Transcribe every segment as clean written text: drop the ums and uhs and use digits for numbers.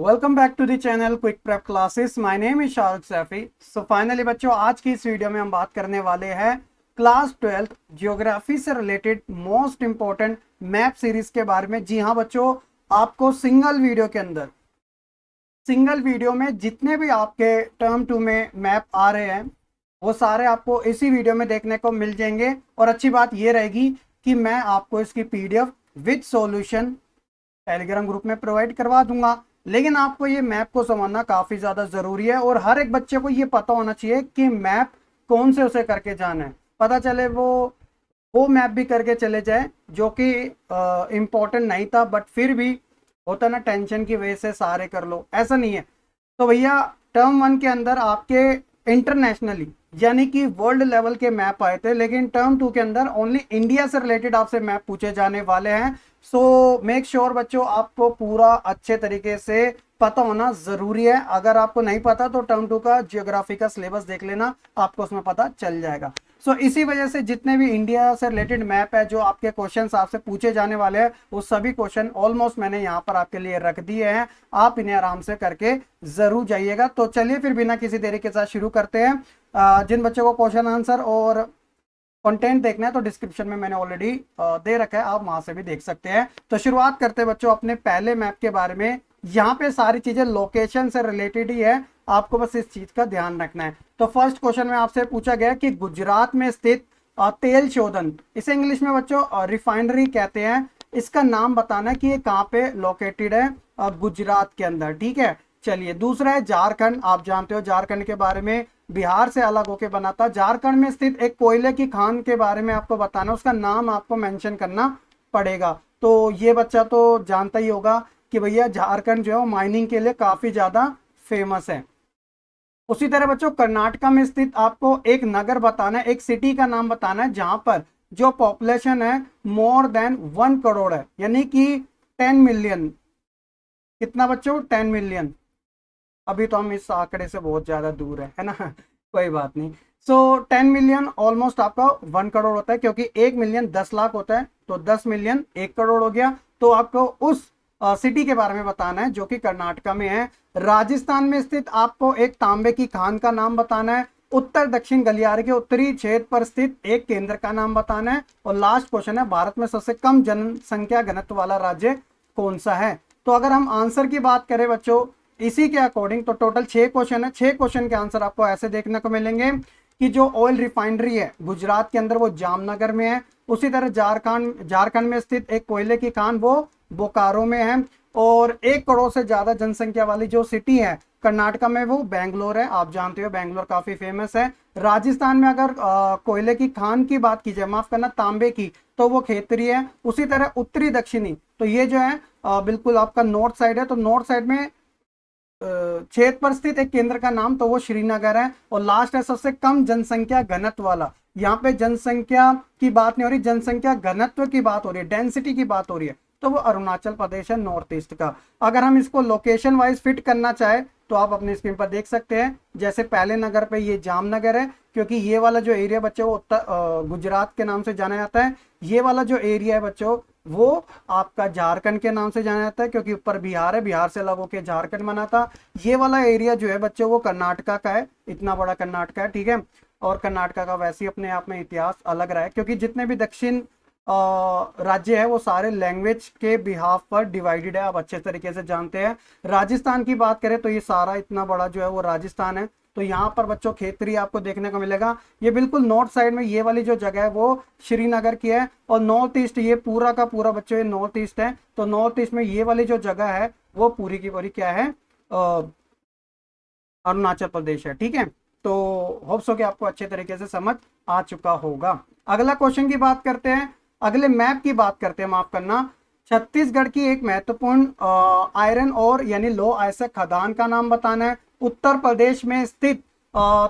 Welcome back to the channel quick prep classes. My name is Shahrukh Saifi. So finally बच्चों, आज की इस video में हम बात करने वाले हैं क्लास 12 ज्योग्राफी से related most important map series के बारे में। जी हाँ बच्चों, आपको सिंगल वीडियो में जितने भी आपके टर्म 2 में मैप आ रहे हैं वो सारे आपको इसी वीडियो में देखने को मिल जाएंगे। और अच्छी बात ये रहेगी कि मैं आपको इसकी PDF with solution Telegram group में प्रोवाइड करवा दूंगा। लेकिन आपको ये मैप को समझना काफी ज्यादा जरूरी है और हर एक बच्चे को ये पता होना चाहिए कि मैप कौन से उसे करके जाना है। पता चले वो मैप भी करके चले जाए जो कि इम्पोर्टेंट नहीं था, बट फिर भी होता ना, टेंशन की वजह से सारे कर लो, ऐसा नहीं है। तो भैया, टर्म 1 के अंदर आपके इंटरनेशनली यानी कि वर्ल्ड लेवल के मैप आए थे, लेकिन टर्म 2 के अंदर ओनली इंडिया से रिलेटेड आपसे मैप पूछे जाने वाले हैं। सो मेक श्योर बच्चों, आपको पूरा अच्छे तरीके से पता होना जरूरी है। अगर आपको नहीं पता तो टर्म 2 का जियोग्राफी का सिलेबस देख लेना, आपको उसमें पता चल जाएगा। सो इसी वजह से जितने भी इंडिया से रिलेटेड मैप है जो आपके क्वेश्चंस आपसे पूछे जाने वाले हैं, वो सभी क्वेश्चन ऑलमोस्ट मैंने यहाँ पर आपके लिए रख दिए हैं। आप इन्हें आराम से करके जरूर जाइएगा। तो चलिए फिर बिना किसी देरी के साथ शुरू करते हैं। जिन बच्चों को क्वेश्चन आंसर और कंटेंट देखना है तो डिस्क्रिप्शन में मैंने ऑलरेडी दे रखा है, आप वहां से भी देख सकते हैं। तो शुरुआत करते हैं बच्चों अपने पहले मैप के बारे में। यहाँ पे सारी चीजें लोकेशन से रिलेटेड ही है, आपको बस इस चीज का ध्यान रखना है। तो फर्स्ट क्वेश्चन में आपसे पूछा गया कि गुजरात में स्थित तेल शोधन, इसे इंग्लिश में बच्चों रिफाइनरी कहते हैं, इसका नाम बताना है कि ये कहाँ पे लोकेटेड है, गुजरात के अंदर। ठीक है, चलिए दूसरा है झारखंड। आप जानते हो झारखंड के बारे में, बिहार से अलग होकर बना था। झारखंड में स्थित एक कोयले की खान के बारे में आपको बताना, उसका नाम आपको मेंशन करना पड़ेगा। तो ये बच्चा तो जानता ही होगा कि भैया झारखंड जो है माइनिंग के लिए काफी ज्यादा फेमस है। उसी तरह बच्चों कर्नाटका में स्थित आपको एक नगर बताना है, एक सिटी का नाम बताना है जहां पर जो पॉपुलेशन है मोर देन 1 करोड़ है, यानी कि 10 मिलियन। कितना बच्चों? 10 मिलियन। अभी तो हम इस आंकड़े से बहुत ज्यादा दूर है ना कोई बात नहीं। सो 10 मिलियन ऑलमोस्ट आपका 1 करोड़ होता है, क्योंकि 1 मिलियन 10 लाख होता है, तो 10 मिलियन 1 करोड़ हो गया। तो आपको उस सिटी के बारे में बताना है जो कि कर्नाटका में है। राजस्थान में स्थित आपको एक तांबे की खान का नाम बताना है। उत्तर दक्षिण गलियारे के उत्तरी क्षेत्र पर स्थित एक केंद्र का नाम बताना है। और लास्ट क्वेश्चन है, भारत में सबसे कम जनसंख्या घनत्व वाला राज्य कौन सा है। तो अगर हम आंसर की बात करें बच्चों इसी के अकॉर्डिंग, तो टोटल 6 क्वेश्चन है। 6 क्वेश्चन के आंसर आपको ऐसे देखने को मिलेंगे कि जो ऑयल रिफाइनरी है गुजरात के अंदर वो जामनगर में है। उसी तरह झारखंड में स्थित एक कोयले की खान वो बोकारो में है। और 1 करोड़ से ज्यादा जनसंख्या वाली जो सिटी है कर्नाटका में वो बेंगलोर है। आप जानते हो बेंगलोर काफी फेमस है। राजस्थान में अगर कोयले की खान की बात की जाए, माफ करना तांबे की, तो वो खेतरी है। उसी तरह उत्तरी दक्षिणी, तो ये जो है बिल्कुल आपका नॉर्थ साइड है। तो नॉर्थ साइड में क्षेत्र पर स्थित एक केंद्र का नाम तो वो श्रीनगर है। और लास्ट है सबसे कम जनसंख्या घनत्व वाला। यहाँ पे जनसंख्या की बात नहीं हो रही, जनसंख्या घनत्व की बात हो रही है, डेंसिटी की बात हो रही है, तो वो अरुणाचल प्रदेश है, नॉर्थ ईस्ट का। अगर हम इसको लोकेशन वाइज फिट करना चाहे तो आप अपने स्क्रीन पर देख सकते हैं। जैसे पहले नगर पे ये जामनगर है, क्योंकि ये वाला जो एरिया बच्चों वो गुजरात के नाम से जाना जाता है। ये वाला जो एरिया है बच्चों वो आपका झारखंड के नाम से जाना जाता है, क्योंकि ऊपर बिहार है, बिहार से अलग होकर झारखंड बना था। ये वाला एरिया जो है बच्चों वो कर्नाटका का है, इतना बड़ा कर्नाटका है। ठीक है, और कर्नाटका का वैसे ही अपने आप में इतिहास अलग रहा है, क्योंकि जितने भी दक्षिण राज्य है वो सारे लैंग्वेज के बिहाफ पर डिवाइडेड है, आप अच्छे तरीके से जानते हैं। राजस्थान की बात करें तो ये सारा इतना बड़ा जो है वो राजस्थान है। तो यहाँ पर बच्चों खेतरी आपको देखने को मिलेगा। ये बिल्कुल नॉर्थ साइड में ये वाली जो जगह है वो श्रीनगर की है। और नॉर्थ ईस्ट ये पूरा का पूरा बच्चों ये नॉर्थ ईस्ट है। तो नॉर्थ ईस्ट में ये वाली जो जगह है वो पूरी की पूरी क्या है, अरुणाचल प्रदेश है। ठीक है, तो होप्स हो कि आपको अच्छे तरीके से समझ आ चुका होगा। अगला क्वेश्चन की बात करते हैं, अगले मैप की बात करते हैं, माफ करना। छत्तीसगढ़ की एक महत्वपूर्ण आयरन और यानी लो आयस्क खदान का नाम बताना है। उत्तर प्रदेश में स्थित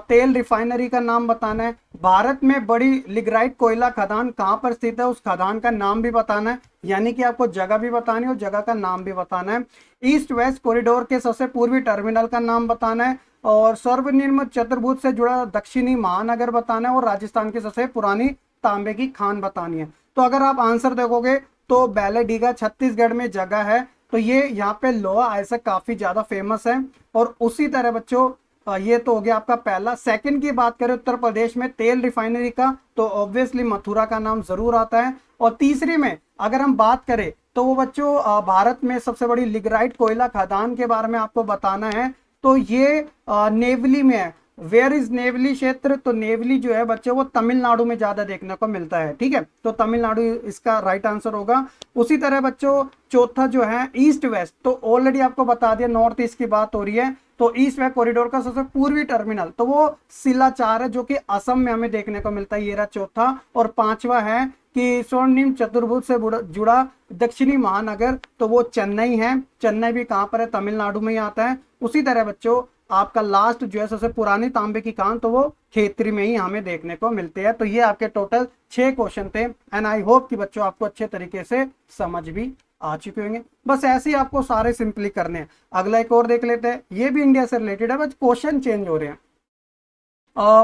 तेल रिफाइनरी का नाम बताना है। भारत में बड़ी लिग्राइट कोयला खदान कहां पर स्थित है, उस खदान का नाम भी बताना है, यानी कि आपको जगह भी बतानी है और जगह का नाम भी बताना है। ईस्ट वेस्ट कॉरिडोर के सबसे पूर्वी टर्मिनल का नाम बताना है। और स्वर्णिम चतुर्भुज से जुड़ा दक्षिणी महानगर बताना है। और राजस्थान की सबसे पुरानी तांबे की खान बतानी है। तो अगर आप आंसर देखोगे तो बैलेडीगा छत्तीसगढ़ में जगह है, तो ये यहाँ पे लोहा आयस्क काफी ज्यादा फेमस है। और उसी तरह बच्चों ये तो हो गया आपका पहला। सेकंड की बात करें उत्तर प्रदेश में तेल रिफाइनरी का, तो ऑब्वियसली मथुरा का नाम जरूर आता है। और तीसरी में अगर हम बात करें तो वो बच्चों भारत में सबसे बड़ी लिग्राइट कोयला खदान के बारे में आपको बताना है, तो ये नेवली में है। वेयर इज नेवली क्षेत्र, तो नेवली जो है बच्चों वो तमिलनाडु में ज्यादा देखने को मिलता है, ठीक है, तो तमिलनाडु इसका राइट आंसर होगा। उसी तरह बच्चों चौथा जो है ईस्ट वेस्ट, तो ऑलरेडी आपको बता दिया नॉर्थ ईस्ट की बात हो रही है, तो ईस्ट वेस्ट कॉरिडोर का सबसे पूर्वी टर्मिनल तो वो सिलाचार है जो कि असम में हमें देखने को मिलता है, ये रहा चौथा। और पांचवा है कि स्वर्णिम चतुर्भुज से जुड़ा दक्षिणी महानगर, तो वो चेन्नई है। चेन्नई भी कहां पर है, तमिलनाडु में ही आता है। उसी तरह बच्चों आपका लास्ट जो है सबसे पुरानी तांबे की कान, तो वो खेतरी में ही हमें देखने को मिलते हैं। तो ये आपके टोटल 6 क्वेश्चन थे एंड आई होप कि बच्चों आपको अच्छे तरीके से समझ भी आ चुके होंगे। बस ऐसे ही आपको सारे सिंपली करने हैं। अगला एक और देख लेते हैं, ये भी इंडिया से रिलेटेड है, बस क्वेश्चन चेंज हो रहे हैं।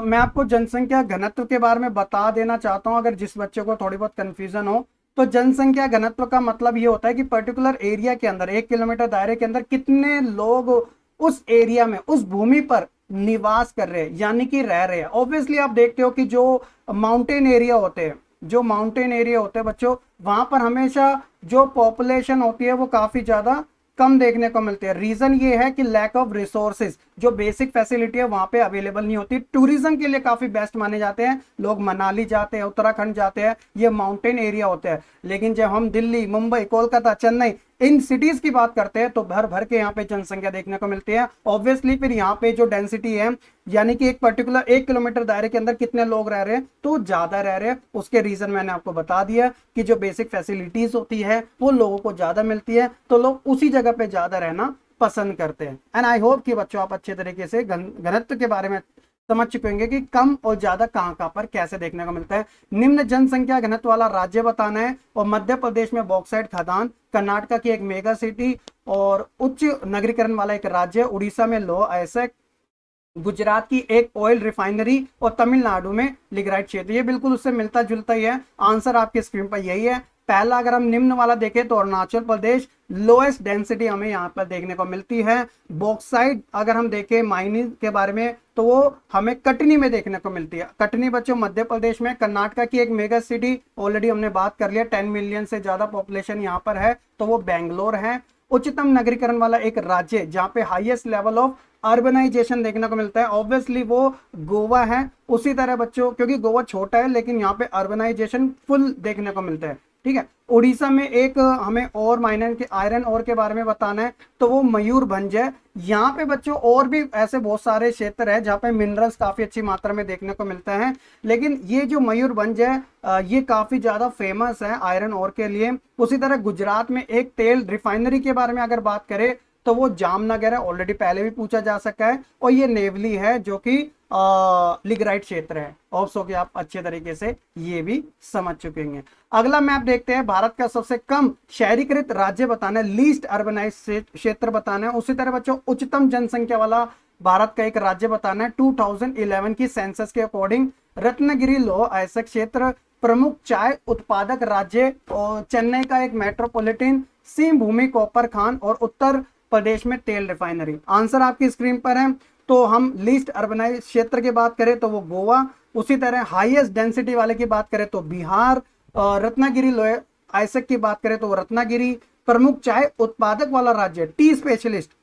मैं आपको जनसंख्या घनत्व के बारे में बता देना चाहता हूं, अगर जिस बच्चे को थोड़ी बहुत कंफ्यूजन हो। तो जनसंख्या घनत्व का मतलब ये होता है कि पर्टिकुलर एरिया के अंदर, 1 किलोमीटर दायरे के अंदर कितने लोग उस एरिया में, उस भूमि पर निवास कर रहे हैं, यानी कि रह रहे हैं। ऑब्वियसली आप देखते हो कि जो माउंटेन एरिया होते हैं, जो माउंटेन एरिया होते हैं बच्चों, वहां पर हमेशा जो पॉपुलेशन होती है वो काफी ज्यादा कम देखने को मिलती है। रीजन ये है कि लैक ऑफ रिसोर्सेज, जो बेसिक फैसिलिटी है वहां पे अवेलेबल नहीं होती। टूरिज्म के लिए काफी बेस्ट माने जाते हैं, लोग मनाली जाते हैं, उत्तराखंड जाते हैं, ये माउंटेन एरिया होते हैं। लेकिन जब हम दिल्ली, मुंबई, कोलकाता, चेन्नई, इन सिटीज की बात करते हैं तो भर भर के यहाँ पे जनसंख्या देखने को मिलती है। ऑब्वियसली फिर यहाँ पे जो डेंसिटी है, यानी कि एक पर्टिकुलर 1 किलोमीटर दायरे के अंदर कितने लोग रह रहे हैं, तो ज्यादा रह रहे हैं। उसके रीजन मैंने आपको बता दिया कि जो बेसिक फैसिलिटीज होती है वो लोगों को ज्यादा मिलती है, तो लोग उसी जगह पे ज्यादा रहना पसंद करते हैं। एंड आई होप कि बच्चों आप अच्छे तरीके से घनत्व के बारे में समझ चुके होंगे कि कम और ज्यादा कहां कहां पर कैसे देखने को मिलता है। निम्न जनसंख्या घनत्व वाला राज्य बताना है, और मध्य प्रदेश में बॉक्साइट खदान, कर्नाटक की एक मेगा सिटी और उच्च नगरीकरण वाला एक राज्य, उड़ीसा में लौह अयस्क, गुजरात की एक ऑयल रिफाइनरी, और तमिलनाडु में लिग्राइट क्षेत्र। ये बिल्कुल उससे मिलता जुलता ही है। आंसर आपके स्क्रीन पर यही है। पहला अगर हम निम्न वाला देखें तो अरुणाचल प्रदेश, लोएस्ट डेंसिटी हमें यहाँ पर देखने को मिलती है। बॉक्साइट अगर हम देखें माइनिंग के बारे में तो वो हमें कटनी में देखने को मिलती है। कटनी बच्चों मध्य प्रदेश में। कर्नाटक की एक मेगा सिटी, ऑलरेडी हमने बात कर लिया, 10 मिलियन से ज्यादा पॉपुलेशन यहाँ पर है, तो वो बेंगलोर है। उच्चतम नगरीकरण वाला एक राज्य जहाँ पे हाईएस्ट लेवल ऑफ अर्बनाइजेशन देखने को मिलता है, ऑब्वियसली वो गोवा है। उसी तरह बच्चों, क्योंकि गोवा छोटा है लेकिन यहाँ पे अर्बनाइजेशन फुल देखने को मिलता है, ठीक है। उड़ीसा में एक हमें और माइनर के आयरन और के बारे में बताना है, तो वो मयूरभंज है। यहाँ पे बच्चों और भी ऐसे बहुत सारे क्षेत्र है जहाँ पे मिनरल्स काफी अच्छी मात्रा में देखने को मिलता है, लेकिन ये जो मयूरभंज है ये काफी ज्यादा फेमस है आयरन और के लिए। उसी तरह गुजरात में एक तेल रिफाइनरी के बारे में अगर बात करें तो वो जामनगर है, ऑलरेडी पहले भी पूछा जा सका है। और ये नेवली है जो कि लिग्राइट क्षेत्र है। होप सो कि आप अच्छे तरीके से ये भी समझ चुके हैं। अगला मैप देखते हैं, भारत का सबसे कम शहरीकृत राज्य बताना है, लीस्ट अर्बनाइज क्षेत्र बताना है। उसी तरह बच्चों उच्चतम जनसंख्या वाला भारत का एक राज्य बताना है। 2011 की सेंसस के अकॉर्डिंग रत्नागिरी लौह अयस्क क्षेत्र, प्रमुख चाय उत्पादक राज्य, और चेन्नई का एक मेट्रोपॉलिटन, सिंह भूमि कॉपर खान, और उत्तर प्रदेश में तेल रिफाइनरी। आंसर आपकी स्क्रीन पर है। तो हम लीस्ट अर्बनाइज क्षेत्र की बात करें तो वो गोवा, उसी तरह हाईएस्ट डेंसिटी वाले की बात करें तो बिहार, रत्नागिरी लोह अयस्क की बात करें तो रत्नागिरी, प्रमुख चाय उत्पादक वाला राज्य टी स्पेशलिस्ट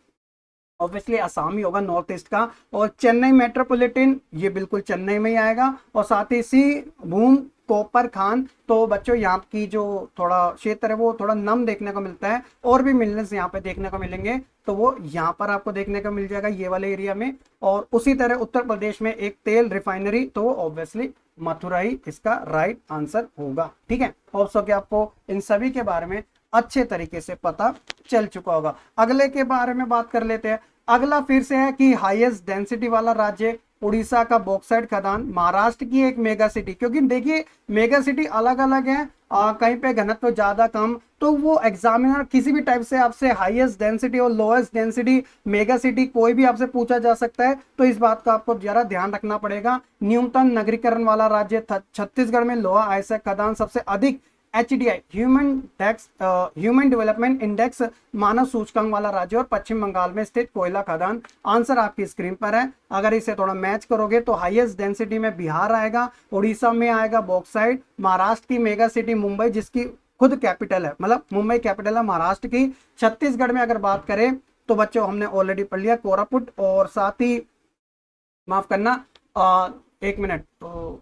ऑब्वियसली असम ही होगा, नॉर्थ ईस्ट का, और चेन्नई मेट्रोपॉलिटन ये बिल्कुल चेन्नई में ही आएगा, और साथ ही सी भूम कॉपर खान। तो बच्चों यहाँ की जो थोड़ा क्षेत्र है वो थोड़ा नम देखने को मिलता है, और भी मिलनेस यहाँ पे देखने को मिलेंगे, तो वो यहाँ पर आपको देखने को मिल जाएगा ये वाले एरिया में। और उसी तरह उत्तर प्रदेश में एक तेल रिफाइनरी, तो ऑब्वियसली मथुरा ही इसका राइट आंसर होगा, ठीक है। होप सो कि आपको इन सभी के बारे में अच्छे तरीके से पता चल चुका होगा। अगले के बारे में बात कर लेते हैं। अगला फिर से है कि हाईएस्ट डेंसिटी वाला राज्य, उड़ीसा का बॉक्साइट खदान, महाराष्ट्र की एक मेगा सिटी, क्योंकि देखिए मेगा सिटी अलग अलग है, कहीं पे घनत्व ज्यादा कम, तो वो एग्जामिनर किसी भी टाइप से आपसे हाईएस्ट डेंसिटी और लोएस्ट डेंसिटी मेगा सिटी कोई भी आपसे पूछा जा सकता है, तो इस बात का आपको जरा ध्यान रखना पड़ेगा। न्यूनतम नगरीकरण वाला राज्य छत्तीसगढ़ में लोहा अयस्क खदान सबसे अधिक HDI ह्यूमन डेवलपमेंट इंडेक्स मानव सूचकांक वाला राज्य और पश्चिम बंगाल में स्थित कोयला खदान। आंसर आपकी स्क्रीन पर है। अगर इसे थोड़ा मैच करोगे तो हाईएस्ट डेंसिटी में बिहार आएगा, उड़ीसा में आएगा बॉक्साइट, महाराष्ट्र की मेगा सिटी मुंबई जिसकी खुद कैपिटल है, मतलब मुंबई कैपिटल है महाराष्ट्र की। छत्तीसगढ़ में अगर बात करें तो बच्चों हमने ऑलरेडी पढ़ लिया कोरापुट, और साथ ही माफ करना एक मिनट, तो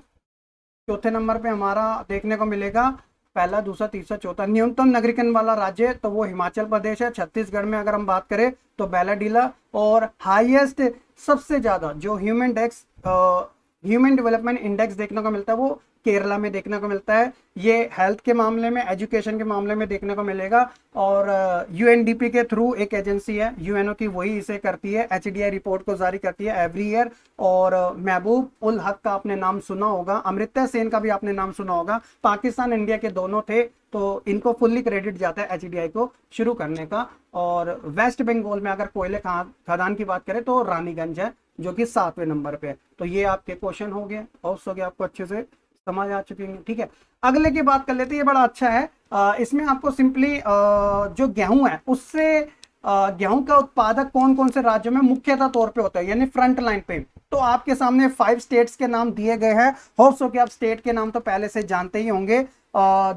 चौथे नंबर पे हमारा देखने को मिलेगा पहला, दूसरा, तीसरा, चौथा न्यूनतम नागरिकन वाला राज्य तो वो हिमाचल प्रदेश है। छत्तीसगढ़ में अगर हम बात करें तो बैलाडीला, और हाईएस्ट सबसे ज्यादा जो ह्यूमन डेवलपमेंट इंडेक्स देखने को मिलता है वो केरला में देखने को मिलता है। ये हेल्थ के मामले में, एजुकेशन के मामले में देखने को मिलेगा, और यूएनडीपी के थ्रू एक एजेंसी है यूएनओ की, वही इसे करती है, एचडीआई रिपोर्ट को जारी करती है एवरी ईयर। और महबूब उल हक का आपने नाम सुना होगा, अमृता सेन का भी आपने नाम सुना होगा, पाकिस्तान इंडिया के दोनों थे, तो इनको फुल्ली क्रेडिट जाता है एचडीआई को शुरू करने का। और वेस्ट बंगाल में अगर कोयले खदान की बात करें तो रानीगंज है जो कि 7वें नंबर पे है। तो ये आपके क्वेश्चन हो गए, होप्स हो गया आपको अच्छे से समझ आ चुकी है। ठीक है, अगले की बात कर लेते हैं, ये बड़ा अच्छा है। इसमें आपको सिंपली जो गेहूं है उससे गेहूं का उत्पादक कौन कौन से राज्यों में मुख्यतः तौर पे होता है, यानी फ्रंट लाइन पे। तो आपके सामने 5 स्टेट्स के नाम दिए गए हैं। होप्स हो कि आप स्टेट के नाम तो पहले से जानते ही होंगे,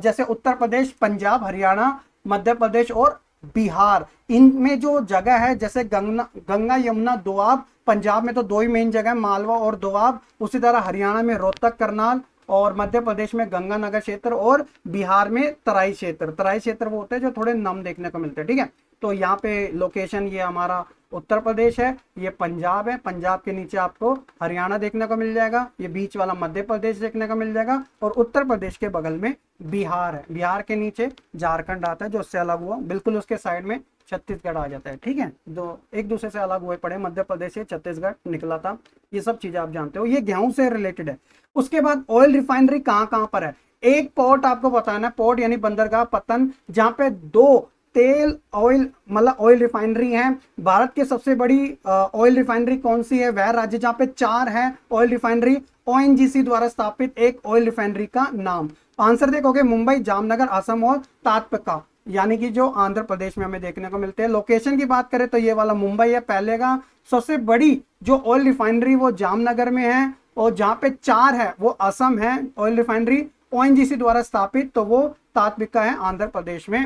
जैसे उत्तर प्रदेश, पंजाब, हरियाणा, मध्य प्रदेश और बिहार। इनमें जो जगह है जैसे गंगा यमुना दोआब, पंजाब में तो 2 ही मेन जगह है, मालवा और दोआब। उसी तरह हरियाणा में रोहतक, करनाल, और मध्य प्रदेश में गंगानगर क्षेत्र, और बिहार में तराई क्षेत्र। तराई क्षेत्र वो होते हैं जो थोड़े नम देखने को मिलते हैं। ठीक है, तो यहाँ पे लोकेशन ये हमारा उत्तर प्रदेश है, ये पंजाब है, पंजाब के नीचे आपको हरियाणा देखने को मिल जाएगा, ये बीच वाला मध्य प्रदेश देखने को मिल जाएगा, और उत्तर प्रदेश के बगल में बिहार है, बिहार के नीचे झारखंड आता है जो उससे अलग हुआ, बिल्कुल उसके साइड में छत्तीसगढ़ आ जाता है। ठीक है, दो एक दूसरे से अलग हुए पड़े, मध्य प्रदेश से छत्तीसगढ़ निकला था, ये सब चीजें आप जानते हो। ये गेहूं से रिलेटेड है। उसके बाद ऑयल रिफाइनरी कहाँ कहाँ पर है। एक पोर्ट आपको बताना है, पोर्ट यानी बंदरगाह पत्तन, जहां पे 2 तेल ऑयल मतलब ऑयल रिफाइनरी है। भारत की सबसे बड़ी ऑयल रिफाइनरी कौन सी है, वह राज्य जहां पे 4 है ऑयल रिफाइनरी। ओएनजीसी द्वारा स्थापित एक ऑयल रिफाइनरी का नाम। आंसर देखोगे मुंबई, जामनगर, असम और तातपका, यानी कि जो आंध्र प्रदेश में हमें देखने को मिलते हैं। लोकेशन की बात करें तो ये वाला मुंबई है पहले का। सबसे बड़ी जो ऑयल रिफाइनरी वो जामनगर में है, और जहाँ पे 4 है वो असम है ऑयल रिफाइनरी। ओएनजीसी द्वारा स्थापित तो वो तातपिका है आंध्र प्रदेश में।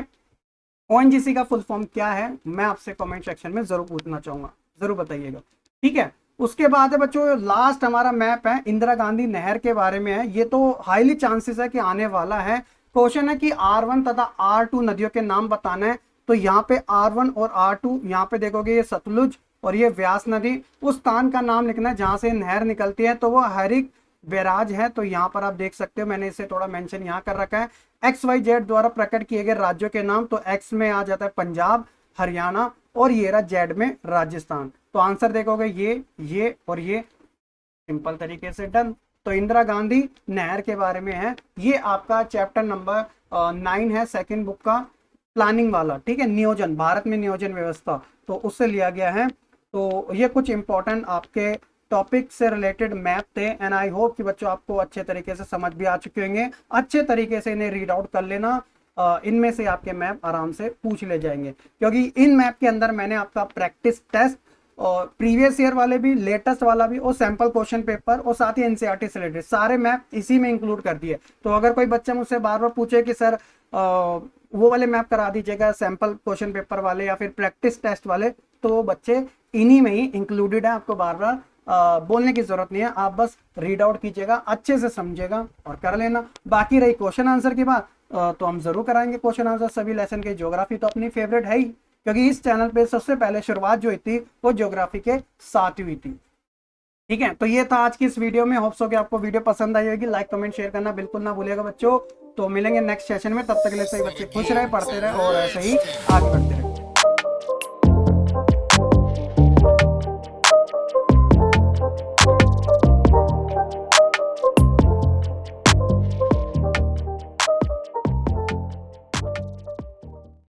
ओएनजीसी का फुल फॉर्म क्या है मैं आपसे कमेंट सेक्शन में जरूर पूछना चाहूंगा, जरूर बताइएगा। ठीक है, उसके बाद है बच्चों लास्ट हमारा मैप है, इंदिरा गांधी नहर के बारे में है। ये तो हाईली चांसेस है कि आने वाला है। क्वेश्चन है कि R1 तथा R2 नदियों के नाम बताना है। तो यहाँ पे R1 और R2, यहाँ पे देखोगे ये सतलुज और ये व्यास नदी। उस स्थान का नाम लिखना है जहां से नहर निकलती है, तो वो हरिक बैराज है। तो यहाँ पर आप देख सकते हो, मैंने इसे थोड़ा मेंशन यहाँ कर रखा है। XYZ द्वारा प्रकट किए गए राज्यों के नाम, तो X में आ जाता है पंजाब, हरियाणा, और ये रहा Z में राजस्थान। तो आंसर देखोगे ये और ये, सिंपल तरीके से डन। तो इंदिरा गांधी नहर के बारे में है। ये आपका चैप्टर नंबर 9 है, सेकंड बुक का, प्लानिंग वाला। ठीक है, नियोजन, भारत में नियोजन व्यवस्था, तो उससे लिया गया है। तो ये कुछ इंपॉर्टेंट आपके टॉपिक से रिलेटेड मैप थे, एंड आई होप कि बच्चों आपको अच्छे तरीके से समझ भी आ चुके होंगे। अच्छे तरीके से इन्हें रीड आउट कर लेना, इनमें से आपके मैप आराम से पूछ ले जाएंगे, क्योंकि इन मैप के अंदर मैंने आपका प्रैक्टिस टेस्ट और प्रीवियस ईयर वाले भी, लेटेस्ट वाला भी, और सैंपल क्वेश्चन पेपर, और साथ ही एनसीईआरटी से रिलेटेड सारे मैप इसी में इंक्लूड कर दिए। तो अगर कोई बच्चा मुझसे बार बार पूछे कि सर वो वाले मैप करा दीजिएगा, सैंपल क्वेश्चन पेपर वाले या फिर प्रैक्टिस टेस्ट वाले, तो वो बच्चे इन्हीं में ही इंक्लूडेड है। आपको बार बार बोलने की जरूरत नहीं है, आप बस रीड आउट कीजिएगा, अच्छे से समझेगा और कर लेना। बाकी रही क्वेश्चन आंसर की बात, तो हम जरूर कराएंगे क्वेश्चन आंसर सभी लेसन के। ज्योग्राफी तो अपनी फेवरेट है ही, क्योंकि इस चैनल पे सबसे पहले शुरुआत जो हुई थी वो ज्योग्राफी के साथ हुई थी। ठीक है, तो ये था आज की इस वीडियो में। होप्स हो कि आपको वीडियो पसंद आई होगी। लाइक कमेंट शेयर करना बिल्कुल ना भूलिएगा बच्चों। तो मिलेंगे नेक्स्ट सेशन में, तब तक के लिए सही बच्चे खुश रहे, पढ़ते रहे और ऐसे ही आगे बढ़ते रहे।